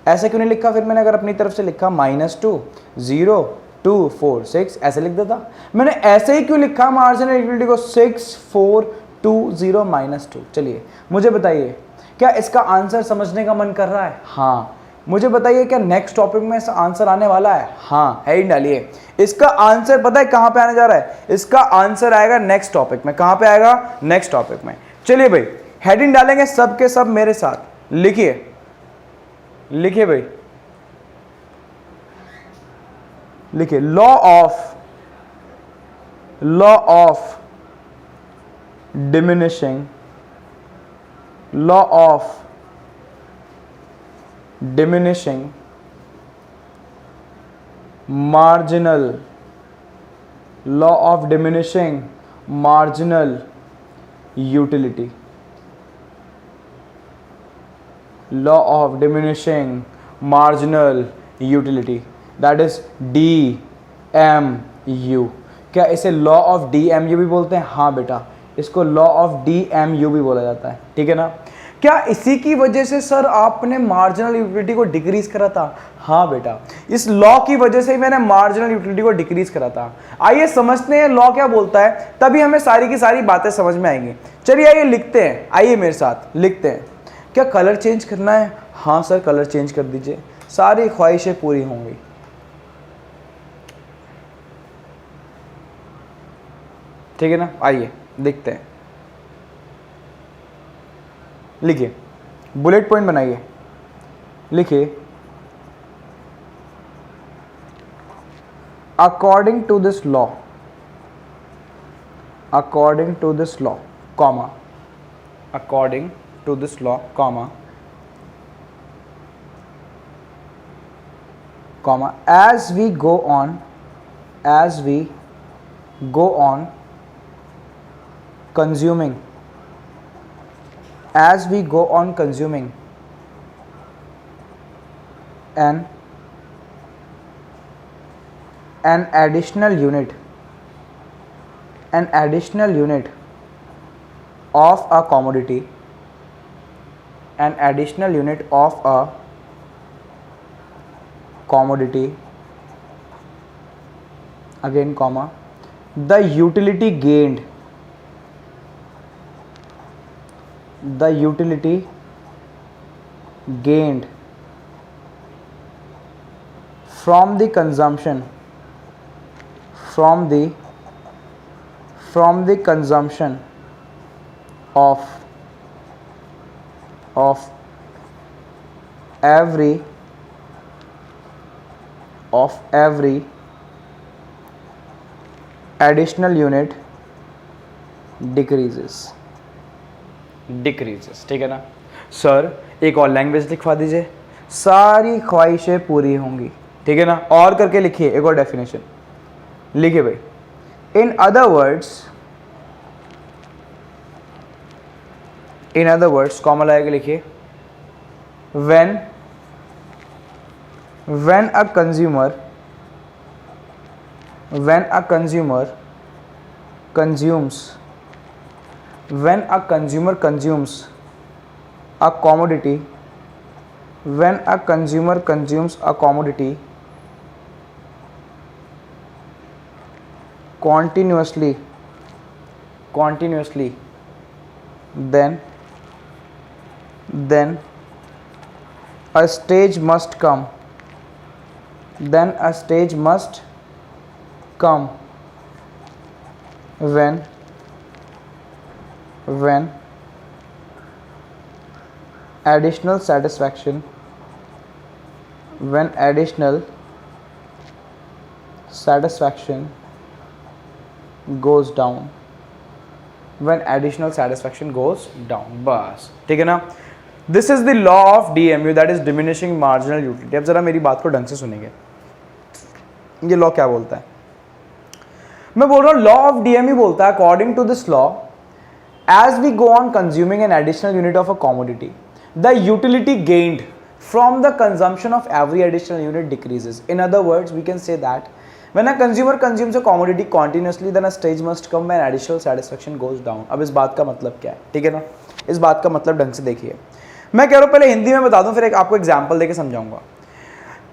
ऐसे क्यों नहीं लिखा? फिर मैंने अगर अपनी तरफ से लिखा -2, 0, 2, 4, 6 ऐसे लिख देता। मैंने ऐसे ही क्यों लिखा मार्जिनल यूटिलिटी को? 6, 4, 2, 0, -2। चलिए मुझे बताइए, क्या इसका आंसर समझने का मन कर रहा है? हाँ। मुझे बताइए क्या नेक्स्ट टॉपिक में इसका आंसर आने वाला है? हाँ, है ही। डालिए इसका आंसर। पता है कहाँ पे आने जा रहा है? इसका आंसर आएगा नेक्स्ट टॉपिक में। कहाँ पे आएगा? नेक्स्ट टॉपिक में। चलिए भाई, हेडिंग डालेंगे सब के सब मेरे साथ। लिखिए भाई, लिखिए law of diminishing marginal utility, that is DMU। क्या इसे लॉ ऑफ DMU भी बोलते हैं? हाँ बेटा, इसको लॉ ऑफ DMU भी बोला जाता है, ठीक है ना। क्या इसी की वजह से सर आपने मार्जिनल यूटिलिटी को डिक्रीज करा था? हाँ बेटा, इस लॉ की वजह से ही मैंने मार्जिनल यूटिलिटी को डिक्रीज करा था। आइए समझते हैं लॉ क्या बोलता है, तभी हमें सारी की सारी बातें समझ में आएंगी। चलिए आइए लिखते हैं, आइए मेरे साथ लिखते हैं। क्या कलर चेंज करना है? हाँ सर, कलर चेंज कर दीजिए, सारी ख्वाहिशें पूरी होंगी। ठीक है ना, आइए देखते हैं। लिखिए, बुलेट पॉइंट बनाइए। लिखिए, according to this law, comma, according to this law, comma, as we go on consuming an additional unit of a commodity, again comma, the utility gained from the consumption of every additional unit decreases। ठीक है ना sir, एक और language लिखवा दीजिए, सारी ख्वाहिशें पूरी होंगी। ठीक है ना, और करके लिखिए एक और डेफिनेशन लिखिए भाई। इन अदर वर्ड्स कॉमा लगा के लिखिए, when a consumer consumes a commodity, continuously, then a stage must come, when additional satisfaction goes down, बस ठीक है ना. This is the law of DMU, that is diminishing marginal utility. अब जरा मेरी बात को ढंग से सुनेंगे. ये लॉ क्या बोलता है? मैं बोल रहा हूं लॉ ऑफ DMU बोलता है according to this law, as we go on consuming an additional unit of a commodity, the utility gained from the consumption of every additional unit decreases. In other words, we can say that when a consumer consumes a commodity continuously, then a stage must come when additional satisfaction goes down. अब इस बात का मतलब क्या है? ठीक है ना, इस बात का मतलब ढंग से देखिए. मैं कह रहा हूँ पहले हिंदी में बता दूं, फिर एक आपको एग्जाम्पल देके समझाऊंगा.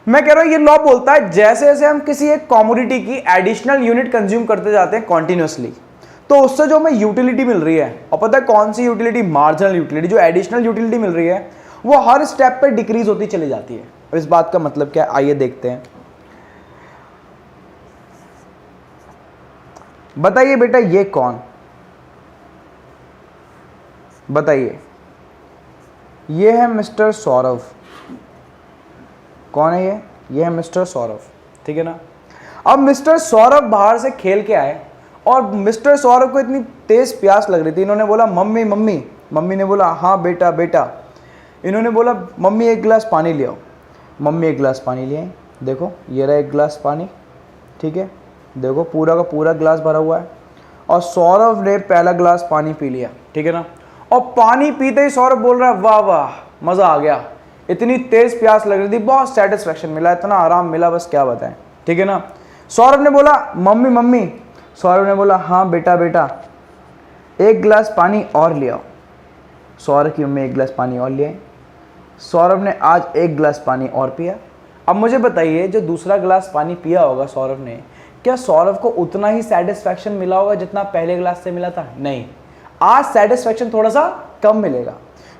मैं कह रहा हूँ ये लॉ बोलता है जैसे जैसे हम किसी एक कॉमोडिटी की एडिशनल यूनिट कंज्यूम करते जाते हैं कॉन्टिन्यूसली, तो उससे जो हमें यूटिलिटी मिल रही है, और पता है कौन सी यूटिलिटी? Marginal utility. जो एडिशनल यूटिलिटी मिल रही है वो हर स्टेप पे डिक्रीज होती चली जाती है. इस बात का मतलब क्या है? आइए देखते हैं. बताइए बेटा ये कौन? बताइए. ये है मिस्टर सौरभ. कौन है ये? ये है मिस्टर सौरभ. ठीक है ना. अब मिस्टर सौरभ बाहर से खेल के आए और मिस्टर सौरभ को इतनी तेज प्यास लग रही थी. इन्होंने बोला मम्मी मम्मी. मम्मी ने बोला हाँ बेटा बेटा. इन्होंने बोला मम्मी एक गिलास पानी ले आओ. मम्मी एक गिलास पानी ले आई. देखो ये रहा एक गिलास पानी. ठीक है, देखो पूरा का पूरा गिलास भरा हुआ है. और सौरभ ने पहला गिलास पानी पी लिया. ठीक है ना. और पानी पीते ही सौरभ बोल रहा है वाह वाह मज़ा आ गया. इतनी तेज प्यास लग रही थी, बहुत सेटिस्फैक्शन मिला, इतना आराम मिला, बस क्या बताएं. ठीक है ना. सौरभ ने बोला मम्मी मम्मी. सौरभ ने बोला हाँ बेटा बेटा एक गिलास पानी और ले आओ. सौरभ की मम्मी एक गिलास पानी और ले आई. सौरभ ने आज एक गिलास पानी और पिया. अब मुझे बताइए जो दूसरा गिलास पानी पिया होगा सौरभ ने, क्या सौरभ को उतना ही सेटिस्फैक्शन मिला होगा जितना पहले गिलास से मिला था? नहीं, आज सेटिस्फैक्शन थोड़ा सा कम मिलेगा.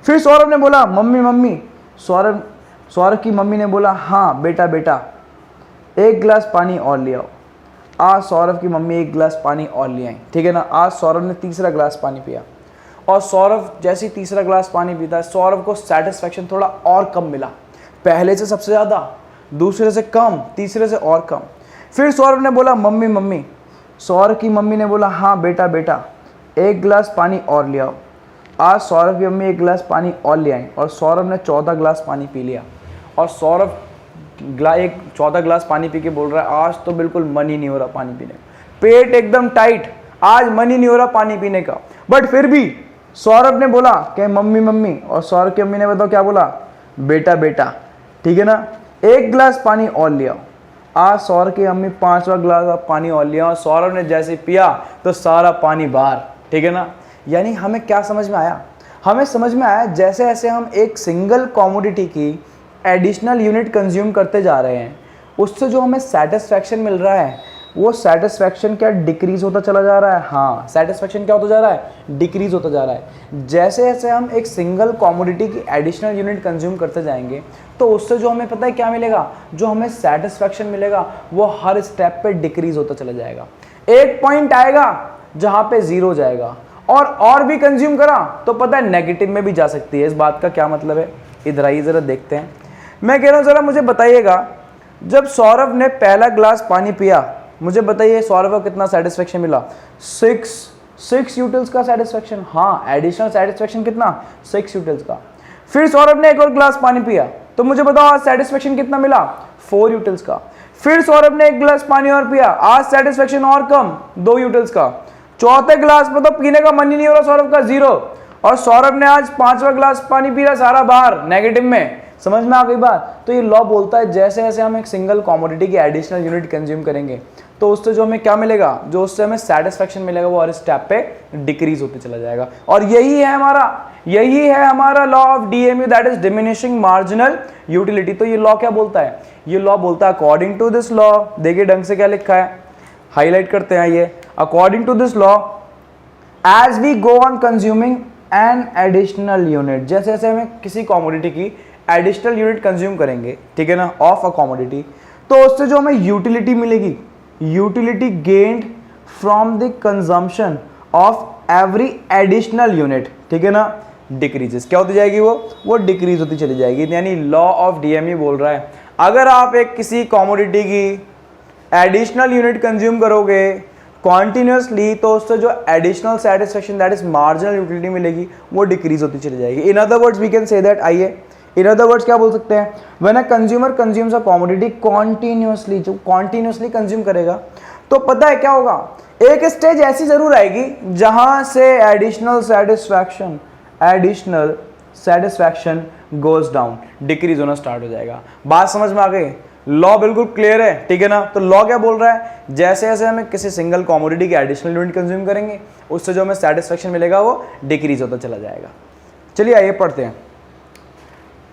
फिर सौरभ ने बोला मम्मी मम्मी. सौरभ की मम्मी ने बोला हाँ बेटा बेटा एक गिलास पानी और ले आओ. आज सौरभ की मम्मी एक गिलास पानी और ले आई. ठीक है ना. आज सौरभ ने तीसरा गिलास पानी पिया. और सौरभ जैसे ही तीसरा गिलास पानी पीता है, सौरभ को सेटिस्फैक्शन थोड़ा और कम मिला. पहले से सबसे ज़्यादा, दूसरे से कम, तीसरे से और कम. फिर सौरभ ने बोला मम्मी मम्मी. सौरभ की मम्मी ने बोला हाँ बेटा बेटा एक गिलास पानी और ले आओ. आज सौरभ की मम्मी एक गिलास पानी और ले आई और सौरभ ने 14 गिलास पानी पी लिया. और सौरभ एक 14 गिलास पानी पी के बोल रहा है आज तो बिल्कुल मन ही नहीं हो रहा पानी पीने का. पेट एकदम टाइट, आज मन ही नहीं हो रहा पानी पीने का. बट फिर भी सौरभ ने बोला कि मम्मी मम्मी. और सौरभ की मम्मी ने बताओ क्या बोला? बेटा बेटा. ठीक है ना. एक गिलास पानी और ले आओ. आज सौरभ की मम्मी 5वां गिलास पानी और लिया और सौरभ ने जैसे पिया तो सारा पानी बाहर. ठीक है ना. यानी हमें क्या समझ में आया? हमें समझ में आया जैसे जैसे हम एक सिंगल कॉमोडिटी की एडिशनल यूनिट कंज्यूम करते जा रहे हैं, उससे जो हमें सेटिस्फैक्शन मिल रहा है वो सेटिस्फैक्शन क्या डिक्रीज होता चला जा रहा है? हाँ, सेटिस्फैक्शन क्या होता जा रहा है? डिक्रीज होता जा रहा है. जैसे जैसे हम एक सिंगल कॉमोडिटी की एडिशनल यूनिट कंज्यूम करते जाएंगे तो उससे जो हमें पता है क्या मिलेगा? जो हमें सेटिस्फैक्शन मिलेगा वो हर स्टेप पे डिक्रीज होता चला जाएगा. एक पॉइंट आएगा जहाँ पे जीरो हो जाएगा और भी कंज्यूम करा तो पता है नेगेटिव में भी जा सकती है. इस बात का क्या मतलब है? इधर आइए ज़रा देखते हैं. मैं कह रहा हूँ ज़रा मुझे बताइएगा, जब सौरभ ने पहला गिलास पानी पिया, मुझे बताइए सौरभ को कितना सेटिस्फैक्शन मिला? 6 यूटिल्स का सेटिस्फैक्शन. हाँ, एडिशनल सेटिस्फैक्शन कितना? 6 यूटिल्स का. फिर सौरभ ने एक और गिलास पानी पिया तो मुझे बताओ आज सेटिस्फैक्शन कितना मिला? 4 यूटिल्स का. फिर सौरभ ने एक गिलास पानी और पिया, आज सेटिस्फैक्शन और कम, 2 यूटिल्स का. चौथे गिलास में तो पीने का मन ही नहीं हो रहा सौरभ का, 0. और सौरभ ने आज 5वां गिलास पानी पी रहा, सारा बाहर, नेगेटिव में. समझ में आ गई बात? तो ये लॉ बोलता है जैसे जैसे हम एक सिंगल कॉमोडिटी की एडिशनल यूनिट कंज्यूम करेंगे तो उससे जो हमें क्या मिलेगा? जो उससे हमें सेटिस्फैक्शन मिलेगा वो हर स्टेप पे डिक्रीज होते चला जाएगा. और यही है हमारा law of DMU, that is diminishing marginal utility. तो ये लॉ क्या बोलता है? ये लॉ बोलता है अकॉर्डिंग टू दिस लॉ, देखिए ढंग से क्या लिखा है, हाईलाइट करते हैं. ये according to this law as we go on consuming an additional unit, जैसे जैसे हमें किसी कॉमोडिटी की एडिशनल यूनिट कंज्यूम करेंगे, ठीक है ना, ऑफ अ कॉमोडिटी, तो उससे जो हमें यूटिलिटी मिलेगी, utility gained from the consumption of every additional unit, ठीक है ना, डिक्रीजेस, क्या होती जाएगी, वो डिक्रीज होती चली जाएगी। यानी लॉ ऑफ डीएमई बोल रहा है अगर आप एक किसी कॉमोडिटी की एडिशनल यूनिट कंज्यूम करोगे कॉन्टिन्यूसली, तो उससे जो additional satisfaction that is marginal utility मिलेगी वो डिक्रीज होती चली जाएगी। In other words we can say that, आइए इन अदर वर्ड्स क्या बोल सकते हैं, when a consumer consumes a commodity continuously, जो कॉन्टिन्यूसली कंज्यूम करेगा तो पता है क्या होगा, एक स्टेज ऐसी जरूर आएगी जहां से additional satisfaction goes down, decrease होना स्टार्ट हो जाएगा। बात समझ में आ गई, लॉ बिल्कुल क्लियर है, ठीक है ना। तो लॉ क्या बोल रहा है, जैसे जैसे हमें किसी सिंगल कॉमोडिटी की एडिशनल यूनिट कंज्यूम करेंगे उससे जो हमें सेटिस्फैक्शन मिलेगा वो डिक्रीज होता चला जाएगा। चलिए आइए पढ़ते हैं।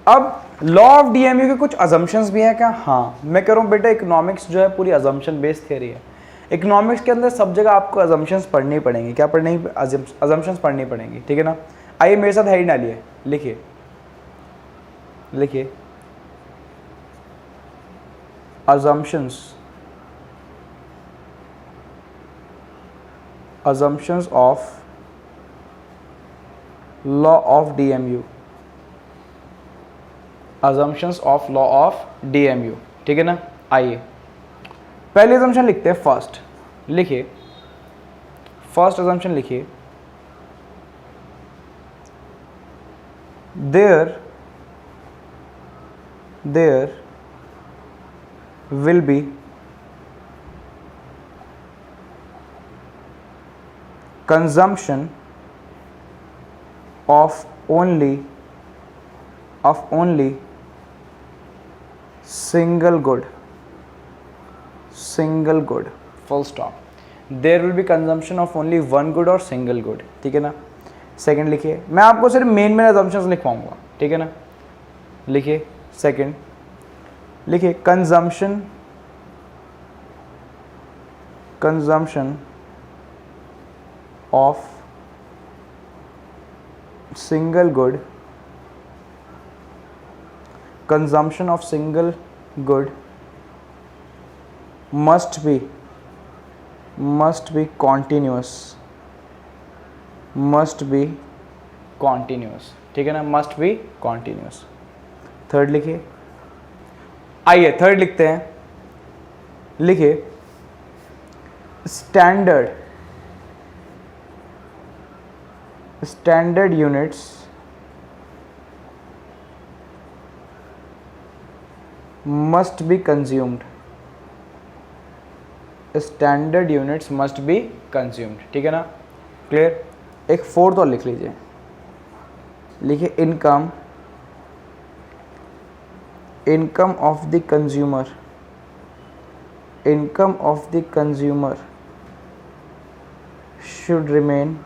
अब लॉ ऑफ डीएमयू के कुछ अजम्पशंस भी हैं क्या? हाँ, मैं कह रहा हूँ बेटा इकोनॉमिक्स जो है पूरी अजम्पशन बेस्ड थ्योरी है। इकोनॉमिक्स के अंदर सब जगह आपको अजम्पशंस पढ़नी पड़ेंगी। क्या पढ़नी? अजम्पशंस पढ़नी पड़ेंगी, ठीक है ना। आइए मेरे साथ हेडिंग डालिए, लिखिए लिखिए assumptions of law of DMU, assumptions of law of DMU, ठीक है ना। आइए पहले assumption लिखते हैं, फर्स्ट लिखिए, फर्स्ट assumption लिखिए, there will be consumption of only single good, full stop. There will be consumption of only one good or single good, ठीक है ना। सेकंड लिखिए, मैं आपको सिर्फ मेन assumptions लिखवाऊंगा, ठीक है ना। लिखिए सेकंड, लिखिए consumption of single good, consumption of single good must be continuous, ठीक है ना, मस्ट बी कॉन्टिन्यूस। थर्ड लिखिए, आइए थर्ड लिखते हैं, लिखिए standard units must be consumed, standard units must be consumed, ठीक है ना, क्लियर। एक फोर्थ और लिख लीजिए, लिखिए income of the consumer should remain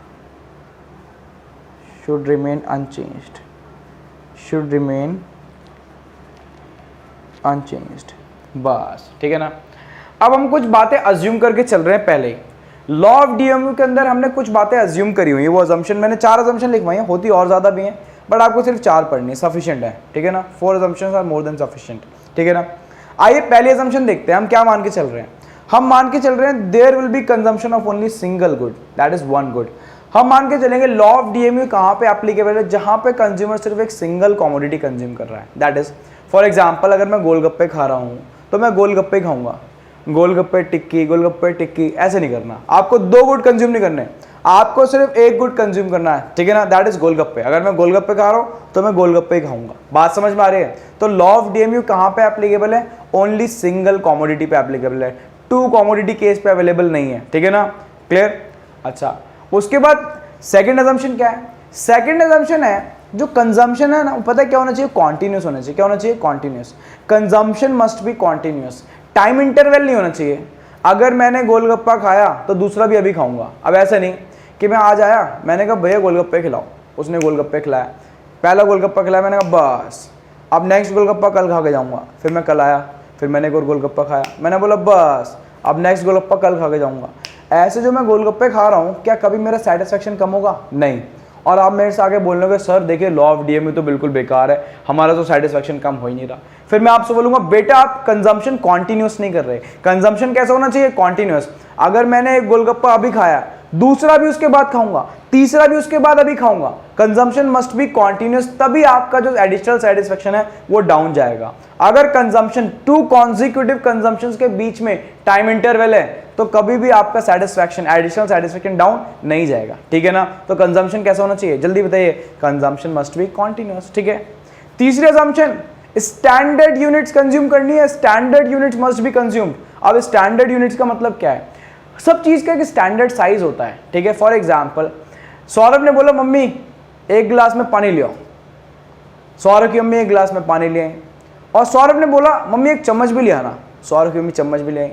unchanged, बस, ठीक है ना। अब हम कुछ बातें अज्यूम करके चल रहे हैं। पहले ही लॉ ऑफ डीएमयू के अंदर हमने कुछ बातें अज्यूम करी हुई है, वो अजम्पशन मैंने 4 अजम्पशन लिखवाई हैं, होती और ज़्यादा भी हैं बट आपको सिर्फ 4 पढ़नी सफिशिएंट है, ठीक है ना। 4 assumptions are more than sufficient, ठीक है ना। आइए पहले assumption देखते हैं, हम क्या मान के चल रहे हैं। हम मान के चल रहे हैं there will be consumption of only single good, that is one good. हम मान के चलेंगे लॉ ऑफ डीएमयू कहाँ पे एप्लीकेबल है, जहाँ पे कंज्यूमर सिर्फ एक सिंगल कॉमोडिटी कंज्यूम कर रहा है, दैट इज फॉर एग्जाम्पल अगर मैं गोलगप्पे खा रहा हूँ तो मैं गोलगप्पे खाऊंगा, गोलगप्पे टिक्की, ऐसे नहीं करना। आपको 2 गुड कंज्यूम नहीं करने, आपको सिर्फ 1 गुड कंज्यूम करना है, ठीक है ना, दैट इज गोलगप्पे। अगर मैं गोलगप्पे खा रहा हूँ तो मैं गोलगप्पे ही खाऊंगा। बात समझ में आ रही है? तो लॉ ऑफ डीएमयू कहाँ पे एप्लीकेबल है? ओनली सिंगल कॉमोडिटी पे एप्लीकेबल है, 2 कॉमोडिटी केस पे अवेलेबल नहीं है, ठीक है ना, क्लियर। अच्छा, उसके बाद सेकेंड assumption क्या है? सेकेंड assumption है जो कंजम्पशन है ना, पता है क्या होना चाहिए? कॉन्टिन्यूस होना चाहिए। क्या होना चाहिए? Continuous. Consumption must be continuous, time interval नहीं होना चाहिए। अगर मैंने गोलगप्पा खाया तो दूसरा भी अभी खाऊंगा। अब ऐसा नहीं कि मैं आज आया, मैंने कहा भैया गोलगप्पे खिलाओ, उसने गोलगप्पे खिलाया, पहला गोलगप्पा खिलाया, मैंने कहा बस अब नेक्स्ट गोलगप्पा कल खा के जाऊंगा। फिर मैं कल आया, फिर मैंने एक और गोलगप्पा खाया, मैंने बोला बस अब नेक्स्ट गोलगप्पा कल खा के जाऊंगा। ऐसे जो मैं गोलगप्पे खा रहा हूँ, क्या कभी मेरा सेटिस्फेक्शन कम होगा? नहीं। और आप मेरे से आगे बोलोगे सर देखिए लॉ ऑफ डीएमयू तो बिल्कुल बेकार है, हमारा तो सेटिस्फेक्शन कम हो ही नहीं रहा। फिर मैं आपसे बोलूंगा बेटा आप कंजम्पशन कॉन्टिन्यूस नहीं कर रहे। कंजम्पशन कैसा होना चाहिए? कॉन्टिन्यूस। अगर मैंने एक गोलगप्पा अभी खाया, दूसरा भी उसके बाद खाऊंगा, तीसरा भी उसके बाद अभी खाऊंगा, कंजम्पशन मस्ट बी कॉन्टिन्यूस, तभी आपका जो एडिशनल सेटिस्फेक्शन है वो डाउन जाएगा। अगर कंजम्पशन 2 कॉन्जिक्यूटिव कंजम्पशंस के बीच में टाइम इंटरवल है तो कभी भी आपका सेटिस्फेक्शन, एडिशनल सेटिस्फेक्शन डाउन नहीं जाएगा, ठीक है ना। तो कंजम्पशन कैसा होना चाहिए? जल्दी बताइए। कंजम्पशन मस्ट बी कॉन्टिन्यूस, ठीक है। तीसरी असम्पशन, स्टैंडर्ड यूनिट्स कंज्यूम करनी है, standard units must be consumed. अब स्टैंडर्ड यूनिट्स का मतलब क्या है? सब चीज का एक स्टैंडर्ड साइज होता है, ठीक है। फॉर एग्जाम्पल सौरभ ने बोला मम्मी एक गिलास में पानी ले आओ, सौरभ की मम्मी एक गिलास में पानी ले आई, और सौरभ ने बोला मम्मी एक चम्मच भी ले आना, सौरभ की मम्मी चम्मच भी ले आई।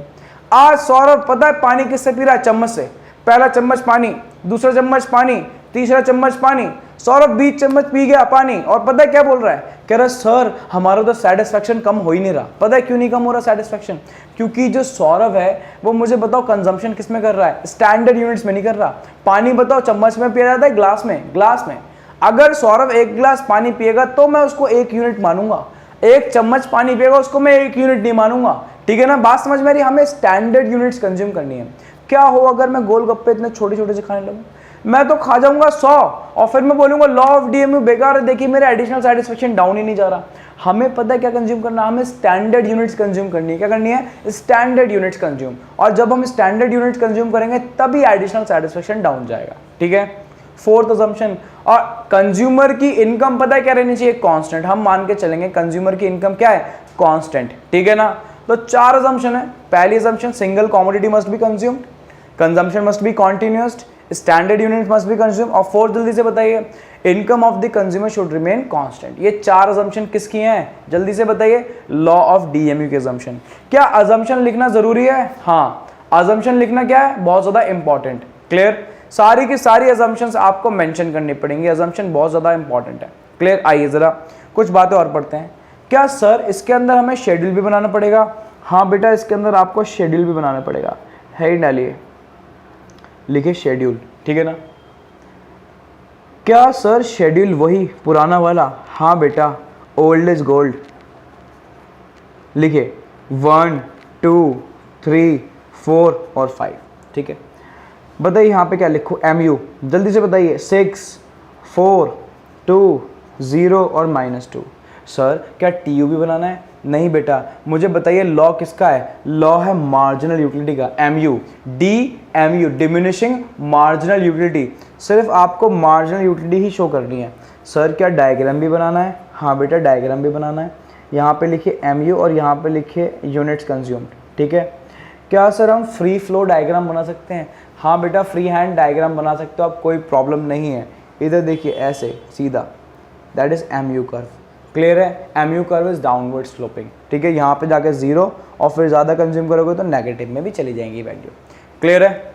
आज सौरभ पता है पानी किससे पी रहा है? चम्मच से। पहला चम्मच पानी, दूसरा चम्मच पानी, तीसरा चम्मच पानी, सौरभ 20 चम्मच पी गया पानी, और पता है क्या बोल रहा है? कह रहा सर हमारा तो सेटिस्फेक्शन कम हो ही नहीं रहा। पता है क्यों नहीं कम हो रहा सेटिस्फेक्शन? क्योंकि जो सौरभ है वो मुझे बताओ कंजम्पशन किस में कर रहा है? स्टैंडर्ड यूनिट्स में नहीं कर रहा। पानी बताओ चम्मच में पिया जाता है, ग्लास में? ग्लास में। अगर सौरभ एक गिलास पानी पिएगा तो मैं उसको 1 यूनिट मानूंगा, एक चम्मच पानी पिएगा उसको मैं 1 यूनिट नहीं मानूंगा, ठीक है ना। बात समझ में आ रही? हमें स्टैंडर्ड यूनिट्स कंज्यूम करनी है। क्या हो अगर मैं गोलगप्पे इतने छोटे छोटे से खाने लगूं? मैं तो खा जाऊंगा 100 और फिर मैं बोलूंगा लॉ ऑफ डीएमयू बेकार है, देखिए मेरा एडिशनल सेटिस्फेक्शन डाउन ही नहीं जा रहा। हमें पता है क्या कंज्यूम करना है? हमें स्टैंडर्ड यूनिट्स कंज्यूम करनी है। क्या करनी है? Standard units consume. और जब हम स्टैंडर्ड यूनिट्स कंज्यूम करेंगे तभी एडिशनल सेटिस्फेक्शन डाउन जाएगा, ठीक है। फोर्थ असम्पशन, और कंज्यूमर की इनकम पता है क्या रहनी चाहिए? कांस्टेंट। हम मान के चलेंगे कंज्यूमर की इनकम क्या है? कांस्टेंट, ठीक है ना। तो 4 असम्पशन है। पहली assumption, single commodity must be consumed, consumption must be continuous, standard unit must be consume, और फोर्थ जल्दी से बताइए, income of the consumer should remain constant. ये 4 असम्पशन किसकी हैं? जल्दी से बताइए। लॉ ऑफ डीएमयू के असम्पशन। क्या असम्पशन लिखना जरूरी है? हाँ, असम्पशन लिखना क्या है? बहुत ज्यादा इंपॉर्टेंट। क्लियर? सारी की सारी असम्पशंस आपको मेंशन करनी पड़ेंगी, असम्पशन बहुत ज्यादा इंपॉर्टेंट है। क्लियर? आइए जरा कुछ बातें और पढ़ते हैं। क्या सर इसके अंदर हमें शेड्यूल भी बनाना पड़ेगा? हाँ बेटा, इसके अंदर आपको शेड्यूल भी बनाना पड़ेगा। है ही डालिए, लिखिए शेड्यूल, ठीक है ना। क्या सर शेड्यूल वही पुराना वाला? हाँ बेटा, ओल्ड इज गोल्ड। लिखिए 1 2 3 4 और 5, ठीक है। बताइए यहाँ पे क्या लिखूँ? MU, जल्दी से बताइए। 6 4 2 0 और -2। सर क्या TU भी बनाना है? नहीं बेटा, मुझे बताइए लॉ किसका है? लॉ है मार्जिनल यूटिलिटी का, MU। DMU, diminishing marginal utility. सिर्फ आपको मार्जिनल यूटिलिटी ही शो करनी है। सर क्या डायग्राम भी बनाना है? हाँ बेटा, डायग्राम भी बनाना है। यहाँ पे लिखिए MU और यहाँ पे लिखिए यूनिट्स कंज्यूम्ड, ठीक है। क्या सर हम फ्री फ्लो डायग्राम बना सकते हैं? हाँ बेटा, फ्री हैंड डायग्राम बना सकते हो आप, कोई प्रॉब्लम नहीं है। इधर देखिए ऐसे सीधा, that is MU curve. Clear है? MU curve is downward sloping, ठीक है। यहाँ पे जाके 0 और फिर ज़्यादा कंज्यूम करोगे तो नेगेटिव में भी चली जाएंगी वैल्यू। क्लियर है?